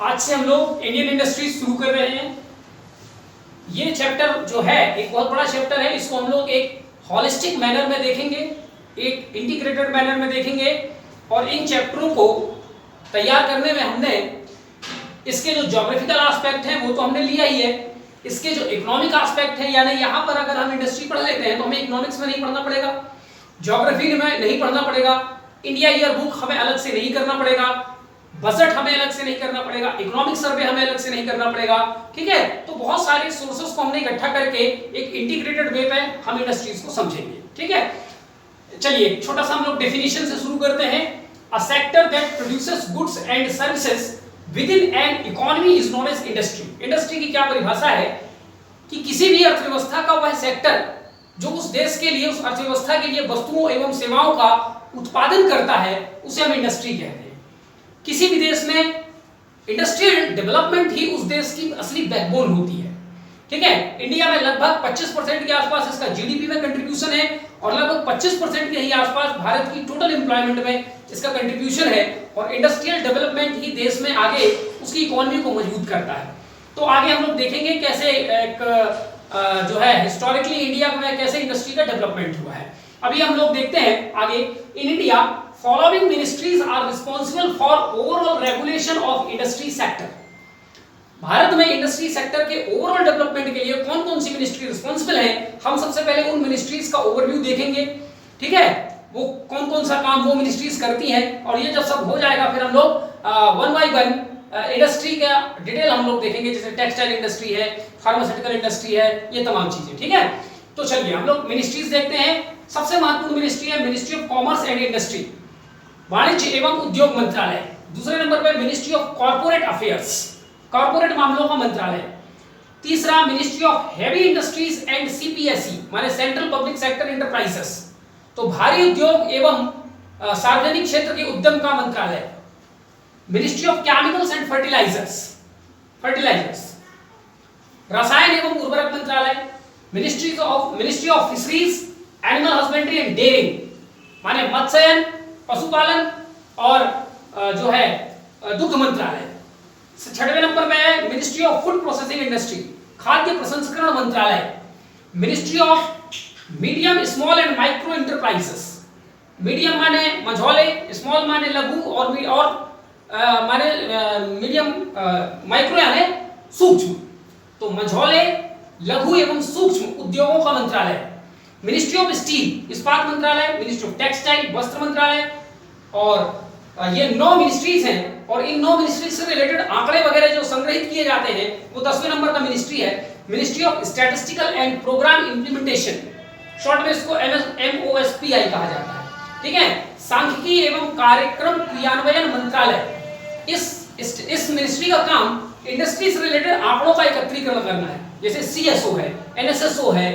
आज से हम लोग इंडियन इंडस्ट्रीज शुरू कर रहे हैं। ये चैप्टर जो है एक बहुत बड़ा चैप्टर है, इसको हम लोग एक हॉलिस्टिक मैनर में देखेंगे, एक इंटीग्रेटेड मैनर में देखेंगे। और इन चैप्टरों को तैयार करने में हमने इसके जो ज्योग्राफिकल एस्पेक्ट हैं वो तो हमने लिया ही है, इसके जो इकोनॉमिक एस्पेक्ट है, यानी यहाँ पर अगर हम इंडस्ट्री पढ़ लेते हैं तो हमें इकोनॉमिक्स में नहीं पढ़ना पड़ेगा, ज्योग्राफी में नहीं पढ़ना पड़ेगा, इंडिया ईयर बुक हमें अलग से नहीं करना पड़ेगा, बजट हमें अलग से नहीं करना पड़ेगा, इकोनॉमिक सर्वे हमें अलग से नहीं करना पड़ेगा। ठीक है, तो बहुत सारे सोर्सेस को हमने इकट्ठा करके एक इंटीग्रेटेड वे पे हम इंडस्ट्रीज को समझेंगे। ठीक है, चलिए छोटा सा हम लोग डेफिनेशन से शुरू करते हैं। A sector that produces goods and services within an economy is known as industry. Industry की क्या परिभाषा है कि किसी भी अर्थव्यवस्था का वह सेक्टर जो उस देश के लिए, उस अर्थव्यवस्था के लिए वस्तुओं एवं सेवाओं का उत्पादन करता है, उसे हम इंडस्ट्री कहते हैं। किसी भी देश में इंडस्ट्रियल डेवलपमेंट ही उस देश की असली बैकबोन होती है। ठीक है, इंडिया में लगभग 25% के आसपास इसका जीडीपी में कंट्रीब्यूशन है और लगभग 25% के ही आसपास भारत की टोटल एम्प्लॉयमेंट में इसका कंट्रीब्यूशन है। और इंडस्ट्रियल डेवलपमेंट ही देश में आगे उसकी इकोनॉमी को मजबूत करता है। तो आगे हम लोग देखेंगे कैसे एक जो है हिस्टोरिकली इंडिया में कैसे इंडस्ट्री का डेवलपमेंट हुआ है। अभी हम लोग देखते हैं आगे। In India following ministries are responsible for overall regulation of industry sector. Bharat में इंडस्ट्री सेक्टर के ओवरऑल डेवलपमेंट के लिए कौन कौन सी मिनिस्ट्री रिस्पांसिबल है, हम सबसे पहले उन मिनिस्ट्रीज का ओवरव्यू देखेंगे। ठीक है, वो कौन कौन सा काम वो मिनिस्ट्रीज करती हैं, और ये जब सब हो जाएगा फिर हम लोग वन बाय वन इंडस्ट्री का डिटेल हम लोग देखेंगे, जैसे टेक्सटाइल इंडस्ट्री है, फार्मास्यूटिकल इंडस्ट्री है, ये तमाम चीजें। ठीक है, तो चलिए हम लोग मिनिस्ट्रीज देखते हैं। सबसे महत्वपूर्ण मिनिस्ट्री है ministry of commerce and industry, वाणिज्य एवं उद्योग मंत्रालय। दूसरे नंबर पर ministry of corporate affairs, corporate मामलों का मंत्रालय। तीसरा ministry of heavy industries and CPSE माने सेंट्रल पब्लिक सेक्टर एंटरप्राइजेस, तो भारी उद्योग एवं सार्वजनिक क्षेत्र के उद्यम का मंत्रालय। Ministry of chemicals and fertilisers, रसायन एवं उर्वरक मंत्रालय। Ministry of fisheries, animal husbandry and dairying माने मत्स्यन, पशुपालन और जो है दुग्ध मंत्रालय। 6वें नंबर पे है ministry of food processing industry, खाद्य प्रसंस्करण मंत्रालय। Ministry of medium small and micro enterprises, medium माने मझौले, स्मॉल माने लघु और माने मीडियम, माइक्रो यानी सूक्ष्म, तो मझौले, लघु एवं सूक्ष्म उद्योगों का मंत्रालय। मिनिस्ट्री ऑफ स्टील, इस्पात मंत्रालय। मिनिस्ट्री ऑफ टेक्सटाइल, वस्त्र मंत्रालय। और ये 9 मिनिस्ट्रीज हैं, और इन 9 मिनिस्ट्रीज से रिलेटेड आंकड़े वगैरह जो संग्रहित किए जाते हैं वो 10वें नंबर का मिनिस्ट्री है ministry of statistical and programme implementation, short में इसको MOSPI कहा जाता है। ठीक है, सांख्यिकी एवं कार्यक्रम क्रियान्वयन मंत्रालय। इस मिनिस्ट्री का काम इंडस्ट्री से रिलेटेड आंकड़ों का एकत्रीकरण करना है, जैसे CSO है, NSSO है,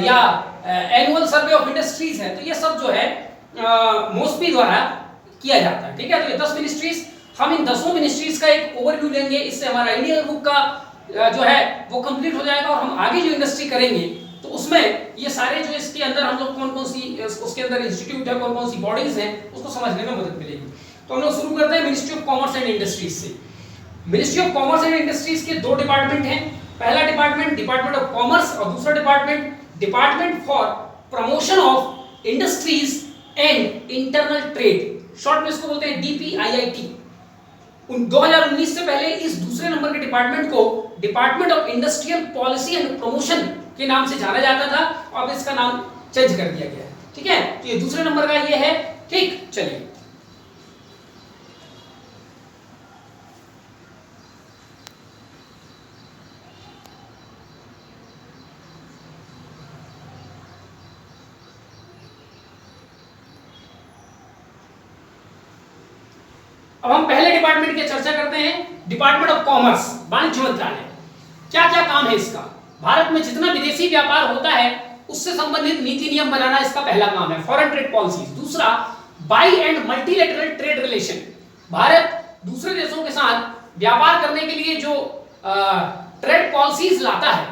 या एनुअल सर्वे ऑफ इंडस्ट्रीज है, तो ये सब जो है MOSPI द्वारा किया जाता है। ठीक है, तो ये 10 मिनिस्ट्रीज, हम इन 10 मिनिस्ट्रीज का एक ओवरव्यू लेंगे, इससे हमारा इंडियन बुक का जो है वो कंप्लीट हो जाएगा। और हम आगे जो इंडस्ट्री करेंगे तो उसमें ये सारे जो इसके अंदर हम लोग कौन कौन सी उसके अंदर इंस्टीट्यूट है, कौन कौन सी बॉडीज हैं, उसको समझने में मदद मिलेगी। तो हम लोग शुरू करते हैं ministry of commerce and industries से। Ministry of commerce and industries के 2 डिपार्टमेंट हैं। पहला डिपार्टमेंट डिपार्टमेंट ऑफ कॉमर्स, और दूसरा department department for promotion of industries and internal trade, short में इसको बोलते हैं DPIIT। 2019 से पहले इस दूसरे नंबर के डिपार्टमेंट को department of industrial policy and promotion के नाम से जाना जाता था, अब इसका नाम चेंज कर दिया गया है। ठीक है, तो ये दूसरे नंबर का ये है। ठीक, चलिए अब हम पहले डिपार्टमेंट की चर्चा करते हैं, डिपार्टमेंट ऑफ कॉमर्स, वाणिज्य मंत्रालय। क्या क्या काम है इसका? भारत में जितना विदेशी व्यापार होता है उससे संबंधित नीति नियम बनाना इसका पहला काम है, फॉरेन ट्रेड पॉलिसीज। दूसरा by and multilateral trade relation, Bharat दूसरे देशों के साथ व्यापार करने के लिए जो ट्रेड पॉलिसीज लाता है,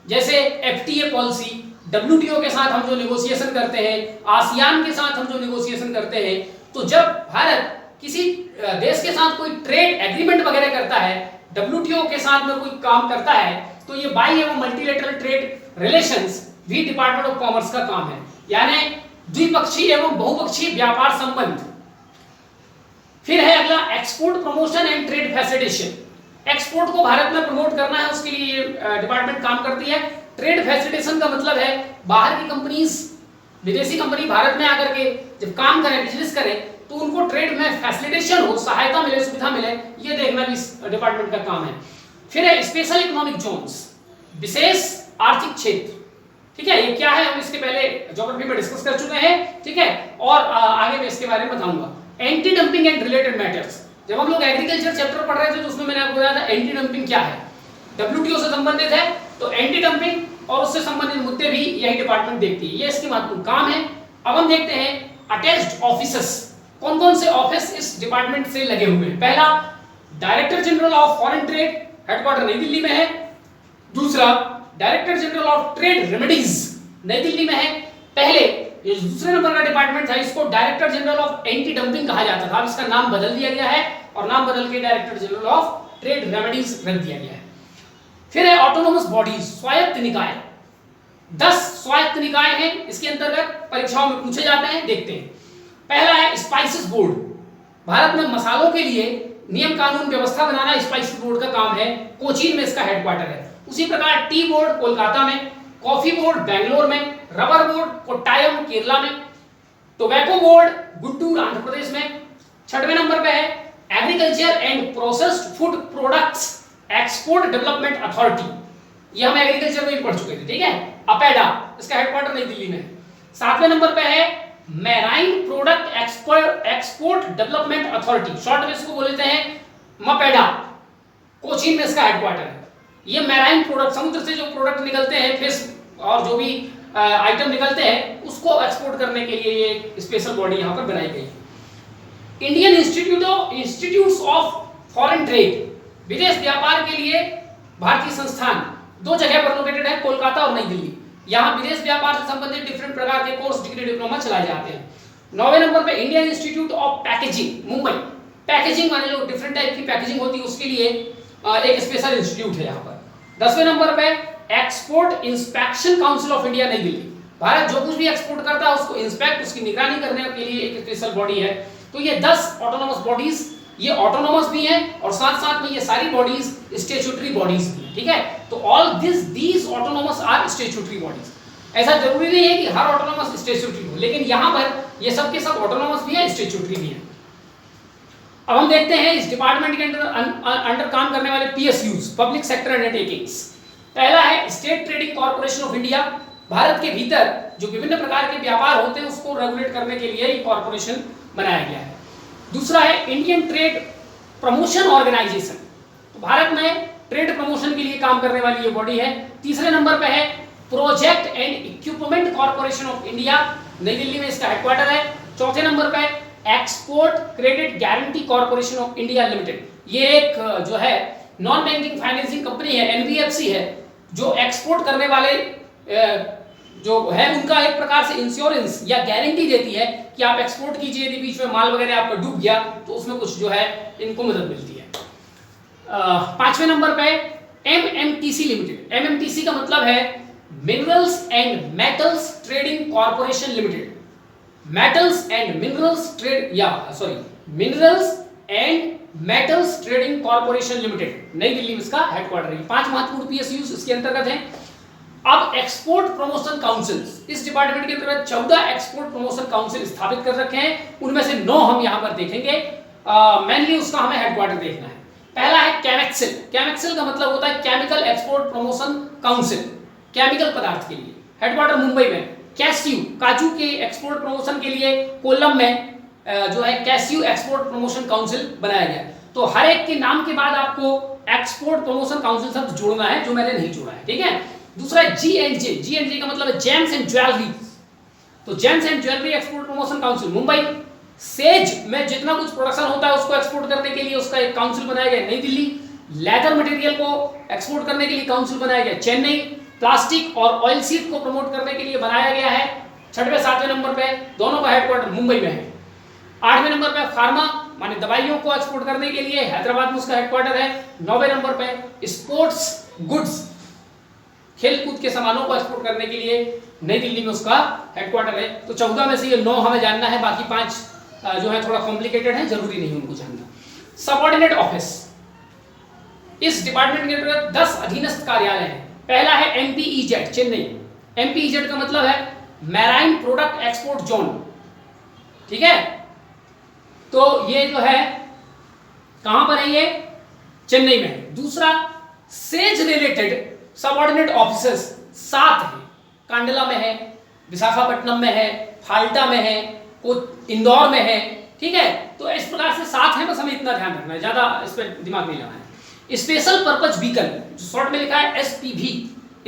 जैसे FTA पॉलिसी, WTO के साथ हम जो नेगोशिएशन करते हैं, आसियान के साथ हम जो नेगोशिएशन करते हैं, तो जब भारत किसी देश के साथ कोई ट्रेड एग्रीमेंट वगैरह करता है, डब्ल्यूटीओ के साथ में कोई काम करता है, तो ये बाई एवं मल्टीलेटरल ट्रेड रिलेशंस भी डिपार्टमेंट ऑफ कॉमर्स का काम है, यानी द्विपक्षीय एवं बहुपक्षीय व्यापार संबंध। फिर है अगला export promotion and trade facilitation. Export को भारत में प्रमोट करना है, उसके लिए डिपार्टमेंट काम करती है। ट्रेड फैसिलिटेशन का मतलब है बाहर की कंपनीज, विदेशी कंपनी भारत में आकर के जब काम करें, बिजनेस करें, तो उनको ट्रेड में फैसिलिटेशन हो, सहायता मिले, सुविधा मिले, ये देखना भी इस डिपार्टमेंट का काम है। फिर है स्पेशल इकोनॉमिक जोन्स, विशेष आर्थिक क्षेत्र। ठीक है, ये क्या है हम इसके पहले ज्योग्राफी में डिस्कस कर चुके हैं। ठीक है, और आगे मैं इसके बारे में बताऊंगा। Anti dumping and related matters, जब हम लोग एग्रीकल्चर चैप्टर पढ़ रहे थे तो उसमें मैंने आपको बताया था एंटी डंपिंग क्या है, डब्ल्यूटीओ से संबंधित है, तो एंटी डंपिंग और उससे संबंधित मुद्दे भी यही डिपार्टमेंट देखती है, ये इसकी महत्वपूर्ण काम है। अब हम देखते हैं अटैच्ड ऑफिसर्स, कौन कौन से ऑफिस इस डिपार्टमेंट से लगे हुए हैं। पहला, director general of foreign trade, headquarter नई दिल्ली में है। दूसरा, director general of trade remedies, नई दिल्ली में है। पहले ये दूसरे नंबर का डिपार्टमेंट था, इसको director general of anti dumping कहा जाता था, अब इसका नाम बदल दिया गया है और नाम बदल के director general of trade remedies रख दिया गया है। फिर है ऑटोनोमस बॉडीज, स्वायत्त निकाय। 10 स्वायत्त निकाय हैं, इसके अंतर्गत परीक्षाओं में पूछे जाते हैं, देखते हैं। पहला है स्पाइसेस बोर्ड, भारत में मसालों के लिए नियम कानून व्यवस्था बनाना स्पाइसेस बोर्ड का काम है, कोचीन में इसका हेडक्वार्टर है। उसी प्रकार टी बोर्ड कोलकाता में, कॉफी बोर्ड बेंगलोर में, रबर बोर्ड कोट्टायम केरला में, टोबैको बोर्ड गुड्डूर आंध्र प्रदेश में। 6वें नंबर पे है agriculture and processed food products export development authority, ये हम एग्रीकल्चर में भी पढ़ चुके थे। ठीक है, अपेडा, इसका हेडक्वार्टर नई दिल्ली में है। 7वें नंबर पे है marine product export development authority, short में इसको बोलते हैं मपेडा, कोचीन में इसका हेडक्वार्टर है। ये मैराइन प्रोडक्ट, समुद्र से जो प्रोडक्ट निकलते हैं, फिश और जो भी आइटम निकलते हैं, उसको एक्सपोर्ट करने के लिए ये स्पेशल बॉडी यहाँ पर बनाई गई। Indian institutes of foreign trade, विदेश व्यापार के लिए भारतीय संस्थान 2 जगह पर लोकेटेड है, कोलकाता और नई दिल्ली। यहाँ विदेश व्यापार से संबंधित डिफरेंट प्रकार के कोर्स, डिग्री, डिप्लोमा चलाए जाते हैं। 9वें नंबर पे Indian institute of packaging Mumbai, packaging माने जो डिफरेंट टाइप की पैकेजिंग होती है उसके लिए एक स्पेशल इंस्टीट्यूट है यहाँ पर। 10वें नंबर पे export inspection council of India नई दिल्ली, भारत जो कुछ भी एक्सपोर्ट करता है उसको इंस्पेक्ट, उसकी निगरानी करने के लिए एक स्पेशल बॉडी है। तो ये 10 ऑटोनोमस बॉडीज, ये ऑटोनोमस भी हैं और साथ साथ में ये सारी बॉडीज स्टैट्यूटरी बॉडीज भी हैं। ठीक है, तो all these autonomous or statutory bodies. ऐसा जरूरी नहीं है कि हर ऑटोनोमस स्टैट्यूटरी हो, लेकिन यहाँ पर ये सब के सब ऑटोनोमस भी है, स्टैट्यूटरी भी है। अब हम देखते हैं इस डिपार्टमेंट के अंडर काम करने वाले पीएसयूज, पब्लिक सेक्टर अंडरटेकिंग्स। पहला है state trading corporation of India, Bharat के भीतर जो विभिन्न प्रकार के व्यापार होते हैं उसको रेगुलेट करने के लिए ये कॉर्पोरेशन बनाया गया है। दूसरा है इंडियन ट्रेड प्रमोशन ऑर्गेनाइजेशन, तो भारत में ट्रेड प्रमोशन के लिए काम करने वाली ये बॉडी है। तीसरे नंबर पे है project and equipment corporation of India, नई दिल्ली में इसका हेडक्वार्टर है। चौथे नंबर पे export credit guarantee corporation of India limited, ये एक जो है नॉन बैंकिंग फाइनेंसिंग कंपनी है, एनबीएफसी है, जो एक्सपोर्ट करने वाले जो है उनका एक प्रकार से इंश्योरेंस या गारंटी देती है कि आप एक्सपोर्ट कीजिए, यदि बीच में माल वगैरह आपका डूब गया तो उसमें कुछ जो है इनको मदद मिलती है। 5वें नंबर पे एमएमटीसी लिमिटेड, एमएमटीसी का मतलब है minerals and metals trading corporation limited, metals and minerals trade minerals and metals trading corporation limited, नई दिल्ली में इसका हेडक्वार्टर है। 5 महत्वपूर्ण पीएसयूज इसके अंतर्गत हैं। अब एक्सपोर्ट प्रमोशन काउंसिल, इस डिपार्टमेंट के अंतर्गत 14 एक्सपोर्ट प्रमोशन काउंसिल स्थापित कर रखे हैं, उनमें से 9 हम यहां पर देखेंगे। मेनली उसका हमें हेडक्वार्टर देखना है। पहला है कैमेक्सिल, कैमेक्सिल का मतलब होता है chemical export promotion council, chemical पदार्थ के लिए, हेडक्वार्टर मुंबई में। कैस्यू, काजू के एक्सपोर्ट प्रमोशन के लिए कोलम में जो है कैस्यू एक्सपोर्ट प्रमोशन काउंसिल बनाया गया। तो हर एक के नाम के बाद आपको एक्सपोर्ट प्रमोशन काउंसिल शब्द जोड़ना है, जो मैंने नहीं जोड़ा है। ठीक है, दूसरा है जी&जे, जी&जे का मतलब है जेम्स एंड ज्वेलरी, तो James and jewellery export promotion council Mumbai. Says में जितना कुछ प्रोडक्शन होता है उसको एक्सपोर्ट करने के लिए उसका एक काउंसिल बनाया गया नई दिल्ली। लेदर मटेरियल को एक्सपोर्ट करने के लिए काउंसिल बनाया गया चेन्नई। प्लास्टिक और ऑयल सीड को प्रमोट करने के लिए बनाया गया है 6वें 7वें नंबर पे, दोनों का हेडक्वार्टर मुंबई में है। 8वें नंबर पे फार्मा माने दवाइयों को एक्सपोर्ट करने के लिए हैदराबाद में उसका हेडक्वार्टर है। 9वें नंबर पे स्पोर्ट्स गुड्स, खेलकूद के सामानों को एक्सपोर्ट करने के लिए नई दिल्ली में उसका हेडक्वार्टर है। तो 14 में से ये 9 हमें जानना है, बाकी 5 जो है थोड़ा कॉम्प्लिकेटेड है, जरूरी नहीं उनको जानना। सबऑर्डिनेट ऑफिस, इस डिपार्टमेंट के अंतर्गत 10 अधीनस्थ कार्यालय हैं। पहला है MPEZ चेन्नई। MPEZ का मतलब है मैराइन प्रोडक्ट एक्सपोर्ट जोन, ठीक है। तो ये जो है कहां पर है, ये चेन्नई में है। दूसरा सेज रिलेटेड सबऑर्डिनेट ऑफिसर्स 7 है, कांडला में है, विशाखापट्टनम में है, फाल्टा में है, इंदौर में है, ठीक है। तो इस प्रकार से 7 है, बस हमें इतना ध्यान रखना है, ज्यादा इस पर दिमाग नहीं लगाना है। स्पेशल पर्पज व्हीकल, शॉर्ट में लिखा है SPV,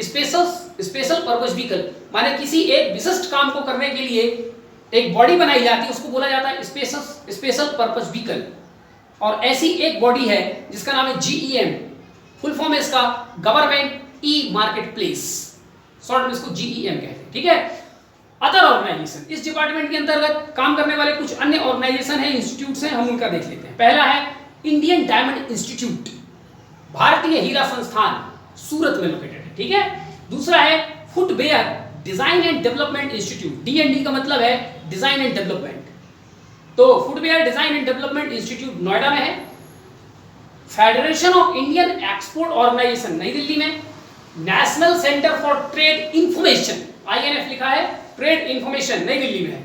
स्पेशल पर्पज व्हीकल माने किसी एक विशिष्ट काम को करने के लिए एक बॉडी बनाई जाती है, उसको बोला जाता है स्पेशल पर्पज व्हीकल। और ऐसी एक बॉडी है जिसका नाम है GEM, फुल फॉर्म है इसका government e market place, short में इसको GEM कहते हैं, ठीक है। अदर ऑर्गेनाइजेशन, इस डिपार्टमेंट के अंतर्गत काम करने वाले कुछ अन्य ऑर्गेनाइजेशन है, इंस्टीट्यूट्स हैं, हम उनका देख लेते हैं। पहला है इंडियन डायमंड इंस्टीट्यूट, भारतीय हीरा संस्थान, सूरत में लोकेटेड है, ठीक है। दूसरा है footwear design and development institute, D&D का मतलब है डिजाइन एंड डेवलपमेंट, तो footwear design and development institute Noida में है। Federation of Indian export organisation नई दिल्ली में। National centre for trade information, INF लिखा है, ट्रेड इंफॉर्मेशन नई दिल्ली में है।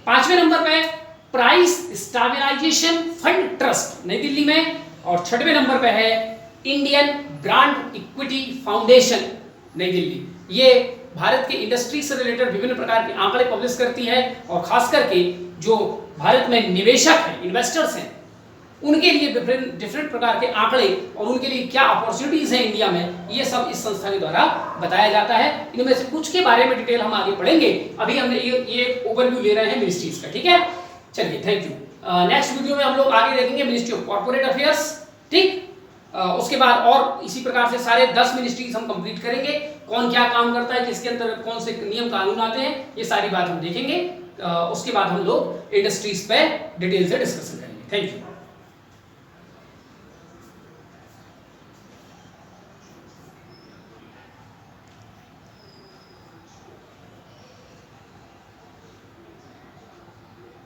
5वें नंबर पे प्राइस स्टेबलाइजेशन फंड ट्रस्ट नई दिल्ली में। और 6वें नंबर पे है इंडियन ब्रांड इक्विटी फाउंडेशन नई दिल्ली। ये भारत के इंडस्ट्री से रिलेटेड विभिन्न प्रकार के आंकड़े पब्लिश करती है, और खास करके जो भारत में निवेशक हैं, इन्वेस्टर्स हैं, उनके लिए डिफरेंट प्रकार के आंकड़े और उनके लिए क्या अपॉर्चुनिटीज हैं इंडिया में, ये सब इस संस्था के द्वारा बताया जाता है। इनमें से कुछ के बारे में डिटेल हम आगे पढ़ेंगे, अभी हमने ये ओवरव्यू ले रहे हैं मिनिस्ट्रीज का, ठीक है। चलिए, थैंक यू। नेक्स्ट वीडियो में हम लोग आगे देखेंगे मिनिस्ट्री ऑफ कॉर्पोरेट अफेयर्स, ठीक। उसके बाद और इसी प्रकार से सारे 10 मिनिस्ट्रीज हम कंप्लीट करेंगे, कौन क्या काम करता है, किसके अंतर्गत कौन से नियम कानून आते हैं, ये सारी बात हम देखेंगे। उसके बाद हम लोग इंडस्ट्रीज पे डिटेल से डिस्कशन करेंगे। Thank you.